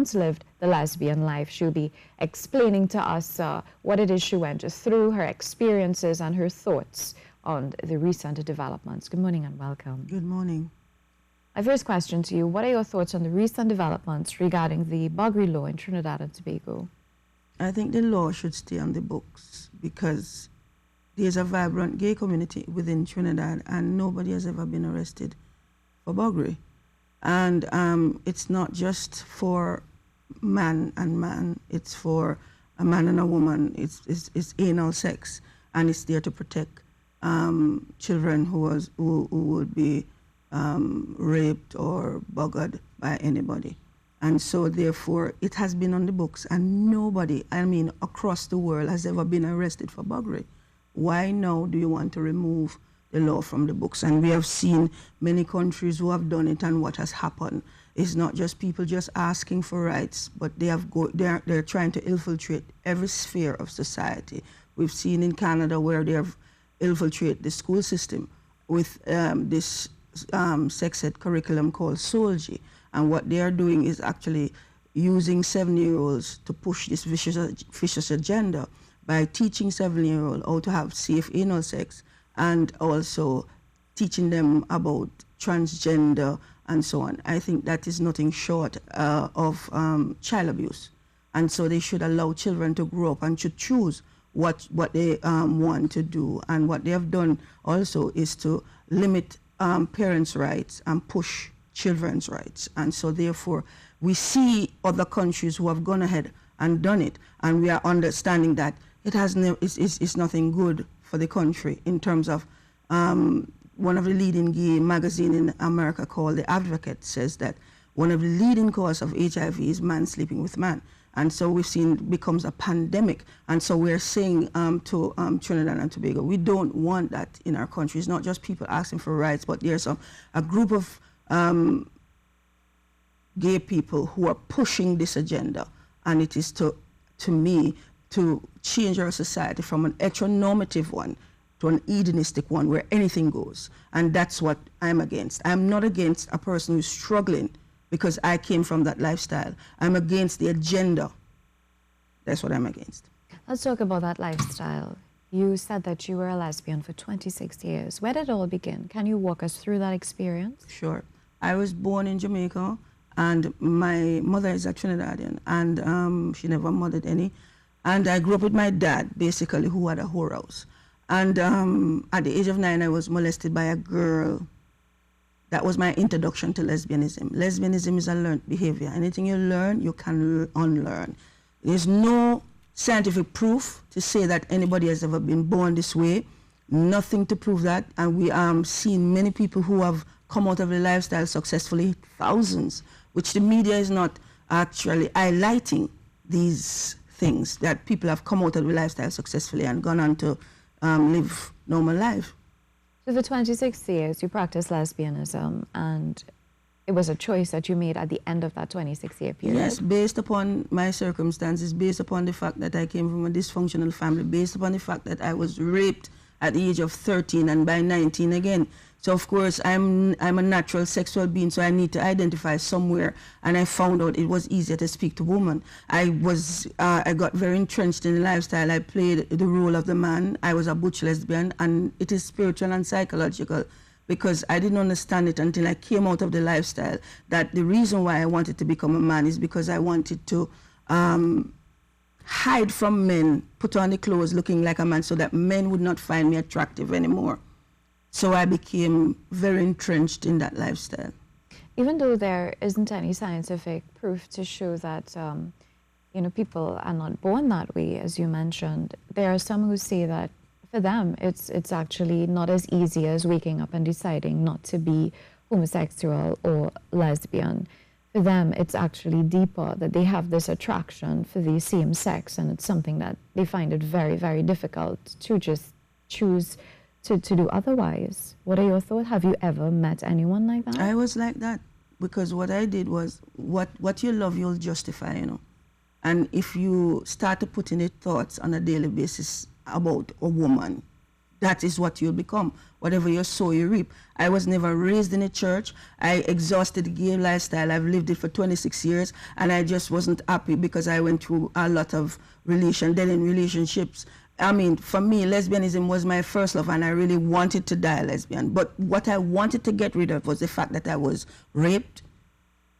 once lived the lesbian life. She'll be explaining to us what it is she went through, her experiences and her thoughts on the recent developments. Good morning and welcome. Good morning. My first question to you, what are your thoughts on the recent developments regarding the buggery law in Trinidad and Tobago? I think the law should stay on the books because there's a vibrant gay community within Trinidad and nobody has ever been arrested for buggery. And it's not just for man and man, it's for a man and a woman. It's anal sex, and it's there to protect children who would be raped or buggered by anybody. And so therefore it has been on the books and nobody, I mean across the world, has ever been arrested for buggery. Why now do you want to remove the law from the books? And we have seen many countries who have done it, and what has happened is not just people just asking for rights, but they're trying to infiltrate every sphere of society. We've seen in Canada where they have infiltrated the school system with this sex ed curriculum called SOLG. And what they are doing is actually using 7-year-olds to push this vicious agenda by teaching 7-year-olds how to have safe anal sex and also teaching them about transgender and so on. I think that is nothing short of child abuse. And so they should allow children to grow up and should choose what they want to do. And what they have done also is to limit parents' rights and push children's rights. And so therefore we see other countries who have gone ahead and done it, and we are understanding that it's nothing good for the country in terms of one of the leading gay magazines in America called The Advocate says that one of the leading causes of HIV is man sleeping with man. And so we've seen it becomes a pandemic. And so we're saying to Trinidad and Tobago, we don't want that in our country. It's not just people asking for rights, but there's a group of gay people who are pushing this agenda. And it is to me, to change our society from an heteronormative one to an hedonistic one where anything goes. And that's what I'm against. I'm not against a person who's struggling because I came from that lifestyle. I'm against the agenda. That's what I'm against. Let's talk about that lifestyle. You said that you were a lesbian for 26 years. Where did it all begin? Can you walk us through that experience? Sure. I was born in Jamaica, and my mother is a Trinidadian, and she never mothered any. And I grew up with my dad, basically, who had a whorehouse. And at the age of 9, I was molested by a girl. That was my introduction to lesbianism. Lesbianism is a learned behavior. Anything you learn, you can unlearn. There's no scientific proof to say that anybody has ever been born this way. Nothing to prove that. And we seen many people who have come out of the lifestyle successfully, thousands, which the media is not actually highlighting these things, that people have come out of the lifestyle successfully and gone on to live normal life. So for 26 years, you practiced lesbianism, and it was a choice that you made at the end of that 26-year period? Yes, based upon my circumstances, based upon the fact that I came from a dysfunctional family, based upon the fact that I was raped at the age of 13 and by 19 again. So of course I'm a natural sexual being, so I need to identify somewhere, and I found out it was easier to speak to women. I got very entrenched in the lifestyle. I played the role of the man. I was a butch lesbian, and it is spiritual and psychological, because I didn't understand it until I came out of the lifestyle, that the reason why I wanted to become a man is because I wanted to hide from men, put on the clothes looking like a man so that men would not find me attractive anymore. So I became very entrenched in that lifestyle. Even though there isn't any scientific proof to show that people are not born that way, as you mentioned, there are some who say that for them it's actually not as easy as waking up and deciding not to be homosexual or lesbian. For them, it's actually deeper, that they have this attraction for the same sex, and it's something that they find it very, very difficult to just choose to do otherwise. What are your thoughts? Have you ever met anyone like that? I was like that, because what I did was, what you love, you'll justify, And if you start to put in your thoughts on a daily basis about a woman, that is what you'll become. Whatever you sow, you reap. I was never raised in a church. I exhausted the gay lifestyle. I've lived it for 26 years, and I just wasn't happy because I went through a lot of relationships. I mean, for me, lesbianism was my first love, and I really wanted to die lesbian. But what I wanted to get rid of was the fact that I was raped,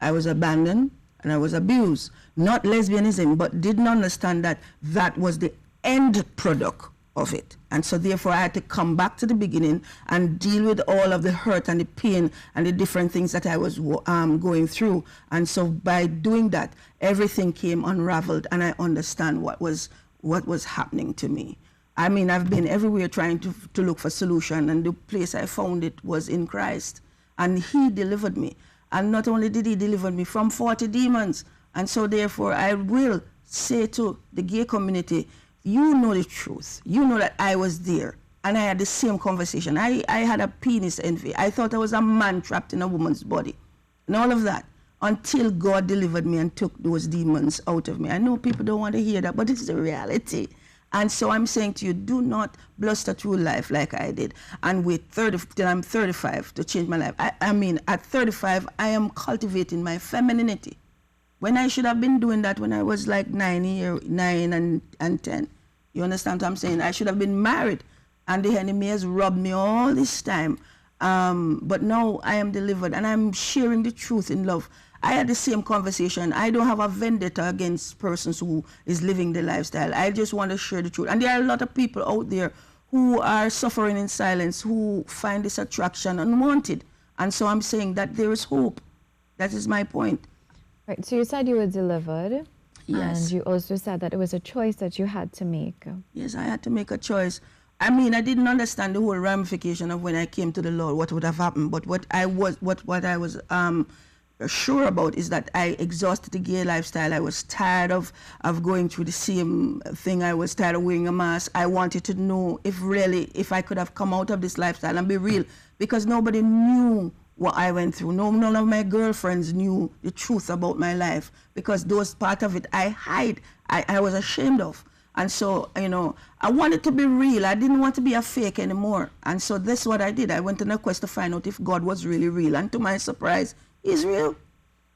I was abandoned, and I was abused. Not lesbianism, but didn't understand that that was the end product of it. And so therefore I had to come back to the beginning and deal with all of the hurt and the pain and the different things that I was going through. And so by doing that, everything came unraveled, and I understand what was happening to me. I mean, I've been everywhere trying to look for solution, and the place I found it was in Christ. And he delivered me. And not only did he deliver me from 40 demons, and so therefore I will say to the gay community, you know the truth. You know that I was there, and I had the same conversation. I had a penis envy. I thought I was a man trapped in a woman's body, and all of that, until God delivered me and took those demons out of me. I know people don't want to hear that, but it's the reality. And so I'm saying to you, do not bluster through life like I did and wait till I'm 35 to change my life. I mean, at 35, I am cultivating my femininity, when I should have been doing that when I was like 9 and 10. You understand what I'm saying? I should have been married, and the enemy has robbed me all this time. But now I am delivered, and I'm sharing the truth in love. I had the same conversation. I don't have a vendetta against persons who is living the lifestyle. I just want to share the truth. And there are a lot of people out there who are suffering in silence, who find this attraction unwanted. And so I'm saying that there is hope. That is my point. Right, so you said you were delivered. Yes. And you also said that it was a choice that you had to make. Yes, I had to make a choice. I mean, I didn't understand the whole ramification of when I came to the Lord, what would have happened. But what I was sure about is that I exhausted the gay lifestyle. I was tired of going through the same thing. I was tired of wearing a mask. I wanted to know if I could have come out of this lifestyle and be real, because nobody knew what I went through. None of my girlfriends knew the truth about my life, because those part of it I hide. I was ashamed of. And so, I wanted to be real. I didn't want to be a fake anymore. And so that's what I did. I went on a quest to find out if God was really real. And to my surprise, he's real.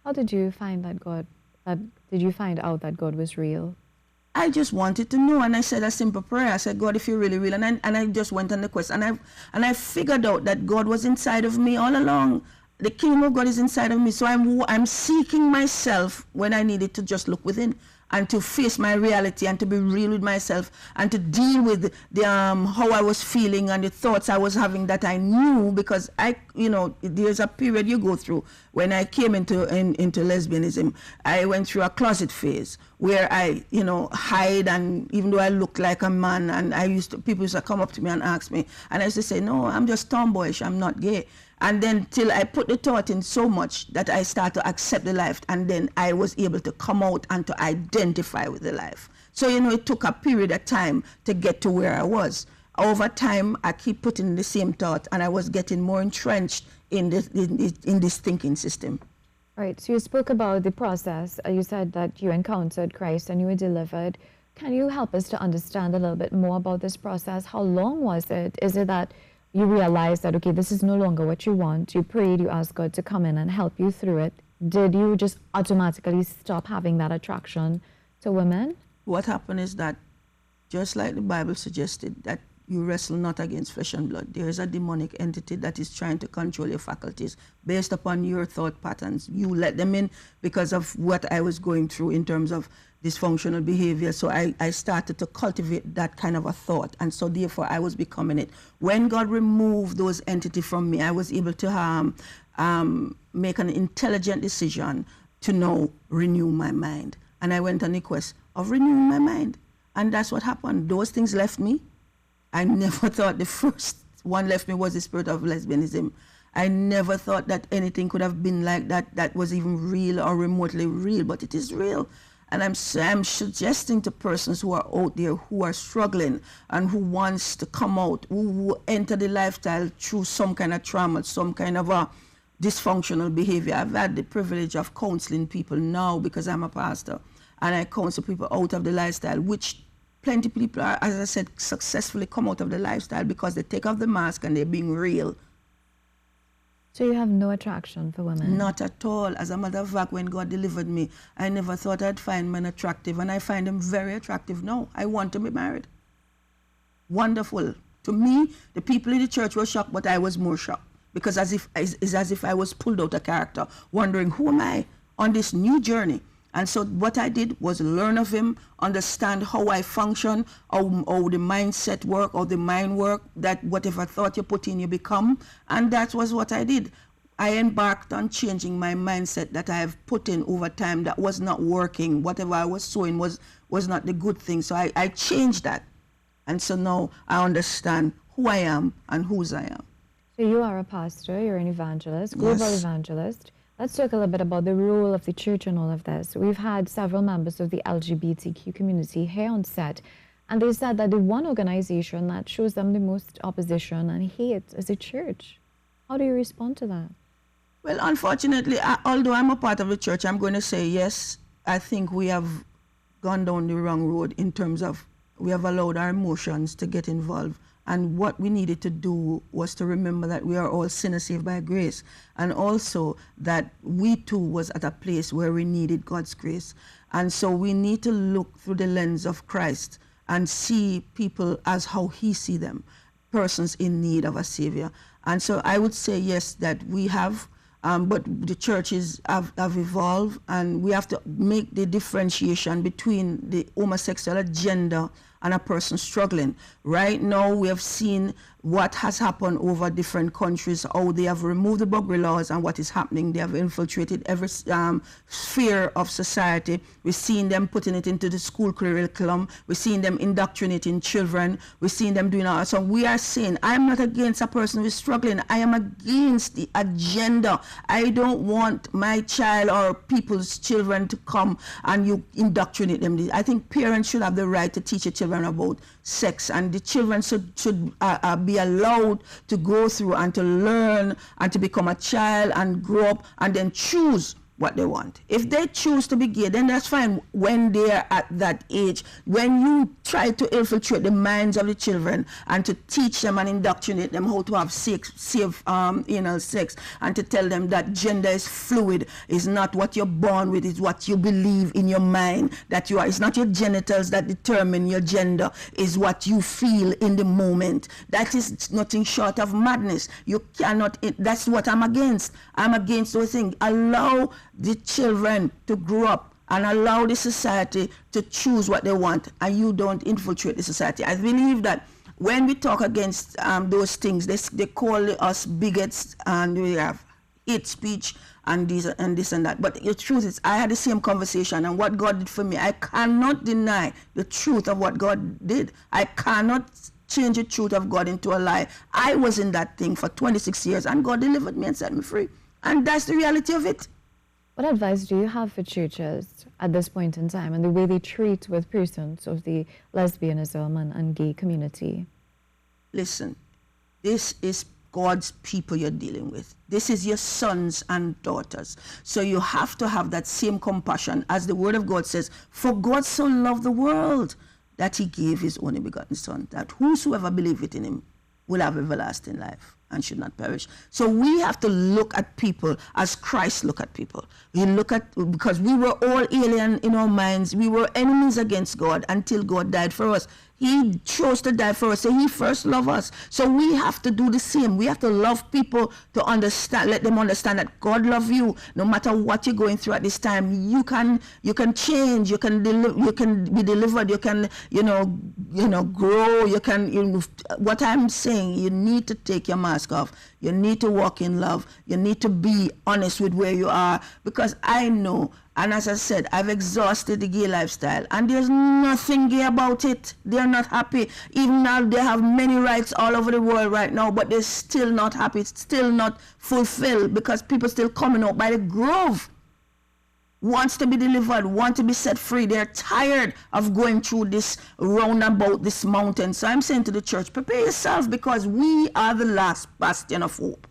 How did you find did you find out that God was real? I just wanted to know, and I said a simple prayer. I said, God, if you're really real, and I just went on the quest, and I figured out that God was inside of me all along. The kingdom of God is inside of me, so I'm seeking myself when I needed to just look within and to face my reality and to be real with myself and to deal with the how I was feeling and the thoughts I was having that I knew, because there's a period you go through. When I came into lesbianism, I went through a closet phase where I hide, and even though I looked like a man, and people used to come up to me and ask me, and I used to say, no, I'm just tomboyish, I'm not gay. And then till I put the thought in so much that I start to accept the life, and then I was able to come out and to identify with the life. So, it took a period of time to get to where I was. Over time, I keep putting the same thought, and I was getting more entrenched in this thinking system. Right, so you spoke about the process. You said that you encountered Christ and you were delivered. Can you help us to understand a little bit more about this process? How long was it? Is it that you realized that, okay, this is no longer what you want? You prayed, you asked God to come in and help you through it. Did you just automatically stop having that attraction to women? What happened is that, just like the Bible suggested, that you wrestle not against flesh and blood. There is a demonic entity that is trying to control your faculties based upon your thought patterns. You let them in because of what I was going through in terms of dysfunctional behavior. So I started to cultivate that kind of a thought. And so therefore I was becoming it. When God removed those entities from me, I was able to make an intelligent decision to now renew my mind. And I went on a quest of renewing my mind. And that's what happened. Those things left me. I never thought the first one left me was the spirit of lesbianism. I never thought that anything could have been like that was even real or remotely real, but it is real. And I'm suggesting to persons who are out there who are struggling and who wants to come out, who enter the lifestyle through some kind of trauma, some kind of a dysfunctional behavior. I've had the privilege of counseling people now because I'm a pastor, and I counsel people out of the lifestyle, which plenty people are, as I said, successfully come out of the lifestyle because they take off the mask and they're being real. So you have no attraction for women? Not at all. As a matter of fact, when God delivered me, I never thought I'd find men attractive, and I find them very attractive now. I want to be married. Wonderful. To me, the people in the church were shocked, but I was more shocked because it's as if I was pulled out of character, wondering, who am I on this new journey? And so what I did was learn of him, understand how I function, how the mindset work, or the mind work, that whatever thought you put in, you become. And that was what I did. I embarked on changing my mindset that I have put in over time that was not working. Whatever I was sowing was not the good thing. So I changed that. And so now I understand who I am and whose I am. So you are a pastor, you're an evangelist, global Yes. evangelist. Let's talk a little bit about the role of the church in all of this. We've had several members of the LGBTQ community here on set, and they said that the one organization that shows them the most opposition and hate is the church. How do you respond to that? Well, unfortunately, although I'm a part of the church, I'm going to say yes, I think we have gone down the wrong road in terms of we have allowed our emotions to get involved. And what we needed to do was to remember that we are all sinners saved by grace. And also that we too was at a place where we needed God's grace. And so we need to look through the lens of Christ and see people as how he see them, persons in need of a savior. And so I would say yes, that we have, but the churches have evolved, and we have to make the differentiation between the homosexual agenda and a person struggling. Right now, we have seen what has happened over different countries, how they have removed the Buggery laws and what is happening. They have infiltrated every sphere of society. We're seeing them putting it into the school curriculum. We're seeing them indoctrinating children. We're seeing them doing all. So we are saying, I'm not against a person who is struggling. I am against the agenda. I don't want my child or people's children to come and you indoctrinate them. I think parents should have the right to teach their children about sex, and the children should be allowed to go through and to learn and to become a child and grow up and then choose what they want. If they choose to be gay, then that's fine when they're at that age. When you try to infiltrate the minds of the children and to teach them and indoctrinate them how to have safe anal sex, and to tell them that gender is fluid, is not what you're born with, it's what you believe in your mind that you are. It's not your genitals that determine your gender, is what you feel in the moment. That is nothing short of madness. You cannot, that's what I'm against. I'm against those things. Allow the children to grow up and allow the society to choose what they want, and you don't infiltrate the society. I believe that when we talk against those things, they call us bigots, and we have hate speech and this and that. But the truth is, I had the same conversation, and what God did for me, I cannot deny the truth of what God did. I cannot change the truth of God into a lie. I was in that thing for 26 years, and God delivered me and set me free. And that's the reality of it. What advice do you have for churches at this point in time and the way they treat with persons of the lesbianism and gay community? Listen, this is God's people you're dealing with. This is your sons and daughters. So you have to have that same compassion, as the word of God says, for God so loved the world that he gave his only begotten son, that whosoever believeth in him will have everlasting life and should not perish. So we have to look at people as Christ look at people. We look at, because we were all alien in our minds. We were enemies against God until God died for us. He chose to die for us, so he first loved us. So we have to do the same. We have to love people, to understand, let them understand that God loves you. No matter what you're going through at this time, you can change, you can be delivered, you can grow, what I'm saying, you need to take your mask off. You need to walk in love. You need to be honest with where you are, because I know, and as I said, I've exhausted the gay lifestyle, and there's nothing gay about it. They're not happy. Even now, they have many rights all over the world right now, but they're still not happy. It's still not fulfilled, because people still coming out by the grove. Wants to be delivered, want to be set free. They're tired of going through this roundabout, this mountain. So I'm saying to the church, prepare yourself, because we are the last bastion of hope.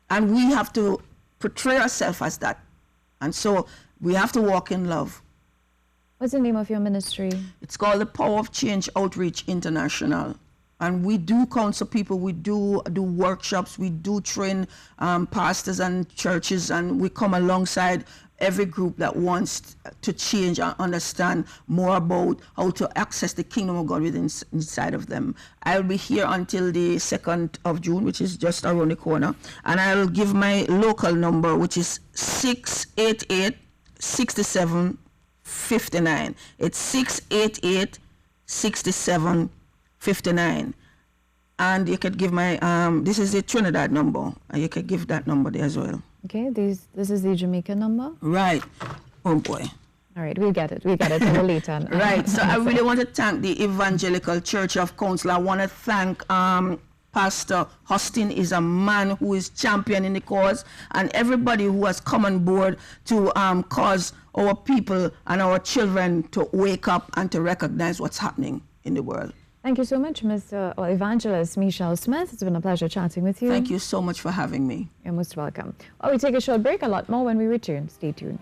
And we have to portray ourselves as that. And so we have to walk in love. What's the name of your ministry? It's called the Power of Change Outreach International. And we do counsel people, we do workshops, we do train pastors and churches, and we come alongside every group that wants to change and understand more about how to access the kingdom of God within inside of them. I'll be here until the 2nd of June, which is just around the corner. And I'll give my local number, which is 688-6759. It's 688-6759. And you could give my, this is the Trinidad number, and you could give that number there as well. Okay, this is the Jamaican number? Right. Oh boy. All right, we'll get it a little later. Right, so I really want to thank the Evangelical Church of Counsel. I want to thank Pastor Austin. Is a man who is championing the cause, and everybody who has come on board to cause our people and our children to wake up and to recognize what's happening in the world. Thank you so much, Mr. Evangelist Michelle Smith. It's been a pleasure chatting with you. Thank you so much for having me. You're most welcome. Well, we take a short break. A lot more when we return. Stay tuned.